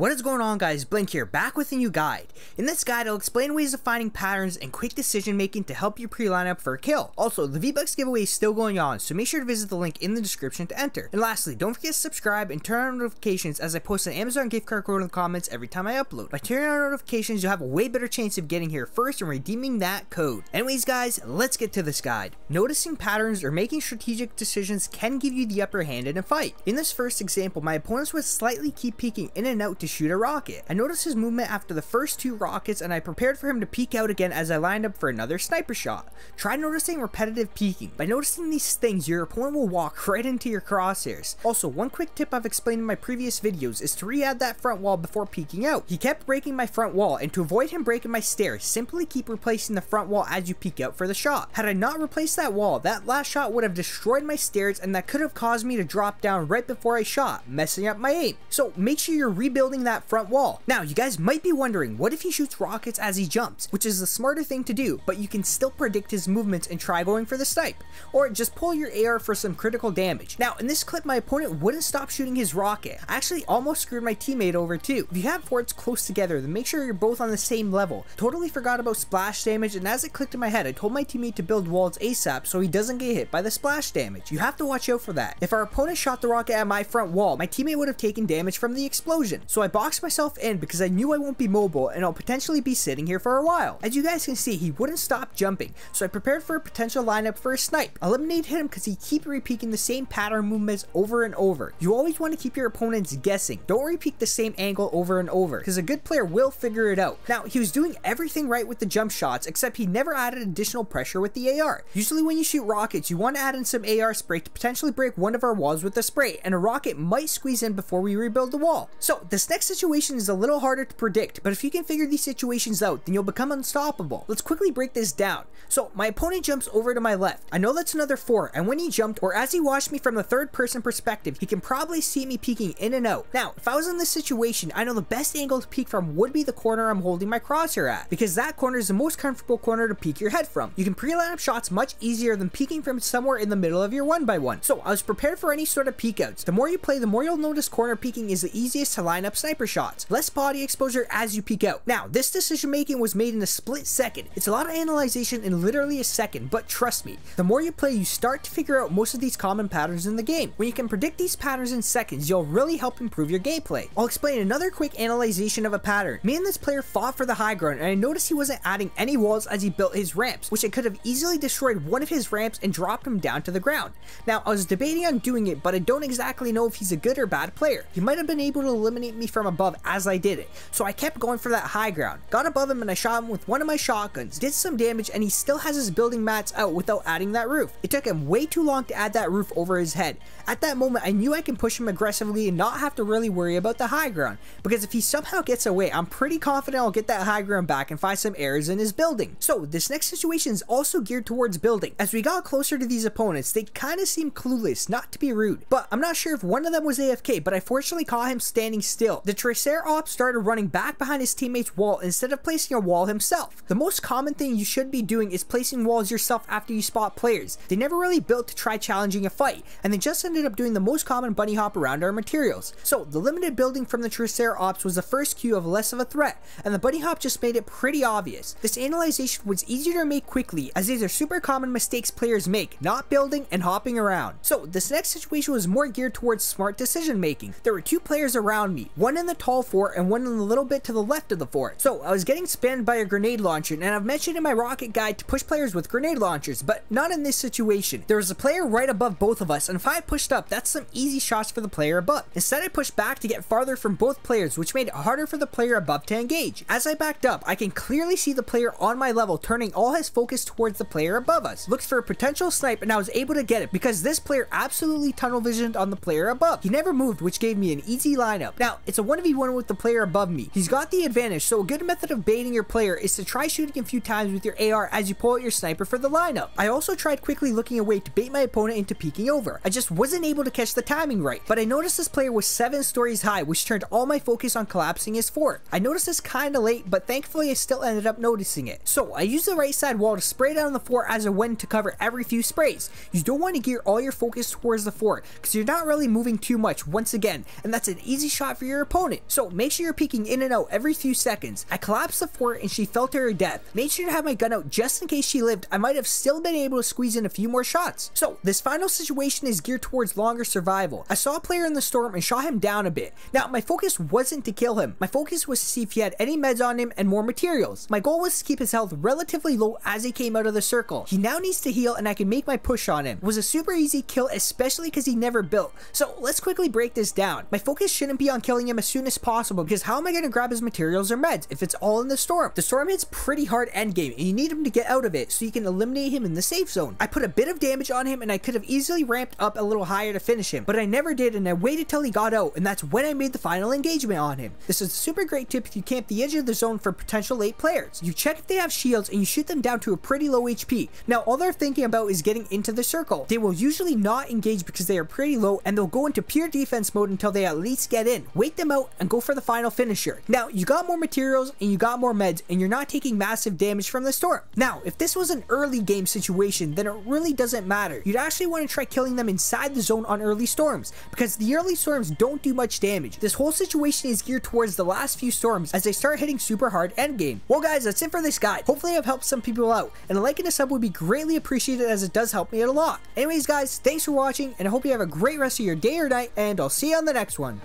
What is going on, guys? Blink here, back with a new guide. In this guide, I'll explain ways of finding patterns and quick decision making to help you pre-line up for a kill. Also, the V-Bucks giveaway is still going on, so make sure to visit the link in the description to enter. And lastly, don't forget to subscribe and turn on notifications as I post an Amazon gift card code in the comments every time I upload. By turning on notifications, you'll have a way better chance of getting here first and redeeming that code. Anyways, guys, let's get to this guide. Noticing patterns or making strategic decisions can give you the upper hand in a fight. In this first example, my opponents would slightly keep peeking in and out to shoot a rocket. I noticed his movement after the first two rockets and I prepared for him to peek out again as I lined up for another sniper shot. Try noticing repetitive peeking. By noticing these things, your opponent will walk right into your crosshairs. Also, one quick tip I've explained in my previous videos is to re-add that front wall before peeking out. He kept breaking my front wall, and to avoid him breaking my stairs, simply keep replacing the front wall as you peek out for the shot. Had I not replaced that wall, that last shot would have destroyed my stairs and that could have caused me to drop down right before I shot, messing up my aim. So make sure you're rebuilding that front wall. Now, you guys might be wondering, what if he shoots rockets as he jumps? Which is the smarter thing to do, but you can still predict his movements and try going for the snipe. Or just pull your AR for some critical damage. Now, in this clip, my opponent wouldn't stop shooting his rocket. I actually almost screwed my teammate over too. If you have forts close together, then make sure you're both on the same level. Totally forgot about splash damage, and as it clicked in my head, I told my teammate to build walls ASAP so he doesn't get hit by the splash damage. You have to watch out for that. If our opponent shot the rocket at my front wall, my teammate would have taken damage from the explosion. So I boxed myself in because I knew I won't be mobile and I'll potentially be sitting here for a while. As you guys can see, he wouldn't stop jumping, so I prepared for a potential lineup for a snipe. I eliminated him because he kept repeating the same pattern movements over and over. You always want to keep your opponents guessing. Don't repeat the same angle over and over, because a good player will figure it out. Now, he was doing everything right with the jump shots, except he never added additional pressure with the AR. Usually when you shoot rockets, you want to add in some AR spray to potentially break one of our walls with the spray, and a rocket might squeeze in before we rebuild the wall. So this next situation is a little harder to predict, but if you can figure these situations out, then you'll become unstoppable. Let's quickly break this down. So my opponent jumps over to my left. I know that's another 4, and when he jumped, or as he watched me from the third person perspective, he can probably see me peeking in and out. Now, if I was in this situation, I know the best angle to peek from would be the corner I'm holding my crosshair at, because that corner is the most comfortable corner to peek your head from. You can pre-line up shots much easier than peeking from somewhere in the middle of your 1x1. So I was prepared for any sort of peek outs. The more you play, the more you'll notice corner peeking is the easiest to line up sniper shots. Less body exposure as you peek out. Now, this decision making was made in a split second. It's a lot of analyzation in literally a second, but trust me, the more you play, you start to figure out most of these common patterns in the game. When you can predict these patterns in seconds, you'll really help improve your gameplay. I'll explain another quick analyzation of a pattern. Me and this player fought for the high ground, and I noticed he wasn't adding any walls as he built his ramps, which I could have easily destroyed one of his ramps and dropped him down to the ground. Now, I was debating on doing it, but I don't exactly know if he's a good or bad player. He might have been able to eliminate me from above as I did it, so I kept going for that high ground. Got above him and I shot him with one of my shotguns, did some damage, and he still has his building mats out without adding that roof. It took him way too long to add that roof over his head. At that moment, I knew I can push him aggressively and not have to really worry about the high ground, because if he somehow gets away, I'm pretty confident I'll get that high ground back and find some errors in his building. So this next situation is also geared towards building. As we got closer to these opponents, they kind of seemed clueless, not to be rude, but I'm not sure if one of them was AFK, but I fortunately caught him standing still. The Triceratops started running back behind his teammate's wall instead of placing a wall himself. The most common thing you should be doing is placing walls yourself after you spot players. They never really built to try challenging a fight, and they just ended up doing the most common bunny hop around our materials. So the limited building from the Triceratops was the first cue of less of a threat, and the bunny hop just made it pretty obvious. This analyzation was easier to make quickly, as these are super common mistakes players make, not building and hopping around. So this next situation was more geared towards smart decision making. There were two players around me, one in the tall fort and one in the little bit to the left of the fort. So I was getting spammed by a grenade launcher, and I've mentioned in my rocket guide to push players with grenade launchers, but not in this situation. There was a player right above both of us, and if I pushed up, that's some easy shots for the player above. Instead, I pushed back to get farther from both players, which made it harder for the player above to engage. As I backed up, I can clearly see the player on my level turning all his focus towards the player above us. Looked for a potential snipe, and I was able to get it because this player absolutely tunnel visioned on the player above. He never moved, which gave me an easy lineup. Now, it's a 1v1 with the player above me. He's got the advantage, so a good method of baiting your player is to try shooting a few times with your AR as you pull out your sniper for the lineup. I also tried quickly looking away to bait my opponent into peeking over. I just wasn't able to catch the timing right, but I noticed this player was 7 stories high, which turned all my focus on collapsing his fort. I noticed this kinda late, but thankfully I still ended up noticing it. So I used the right side wall to spray down the fort as I went to cover every few sprays. You don't want to gear all your focus towards the fort, because you're not really moving too much once again, and that's an easy shot for your opponent. So make sure you're peeking in and out every few seconds. I collapsed the fort and she fell to her death. Made sure to have my gun out just in case she lived. I might have still been able to squeeze in a few more shots. So this final situation is geared towards longer survival. I saw a player in the storm and shot him down a bit. Now my focus wasn't to kill him. My focus was to see if he had any meds on him and more materials. My goal was to keep his health relatively low as he came out of the circle. He now needs to heal and I can make my push on him. It was a super easy kill, especially because he never built. So let's quickly break this down. My focus shouldn't be on killing him as soon as possible, because how am I going to grab his materials or meds if it's all in the storm? The storm hits pretty hard endgame and you need him to get out of it so you can eliminate him in the safe zone. I put a bit of damage on him and I could have easily ramped up a little higher to finish him, but I never did, and I waited till he got out, and that's when I made the final engagement on him. This is a super great tip if you camp the edge of the zone for potential late players. You check if they have shields and you shoot them down to a pretty low HP. Now all they're thinking about is getting into the circle. They will usually not engage because they are pretty low, and they'll go into pure defense mode until they at least get in. Wait them out and go for the final finisher. Now you got more materials and you got more meds and you're not taking massive damage from the storm. Now if this was an early game situation, then it really doesn't matter. You'd actually want to try killing them inside the zone on early storms, because the early storms don't do much damage. This whole situation is geared towards the last few storms as they start hitting super hard endgame. Well guys, that's it for this guide. Hopefully I've helped some people out, and a like and a sub would be greatly appreciated as it does help me out a lot. Anyways guys, thanks for watching and I hope you have a great rest of your day or night, and I'll see you on the next one.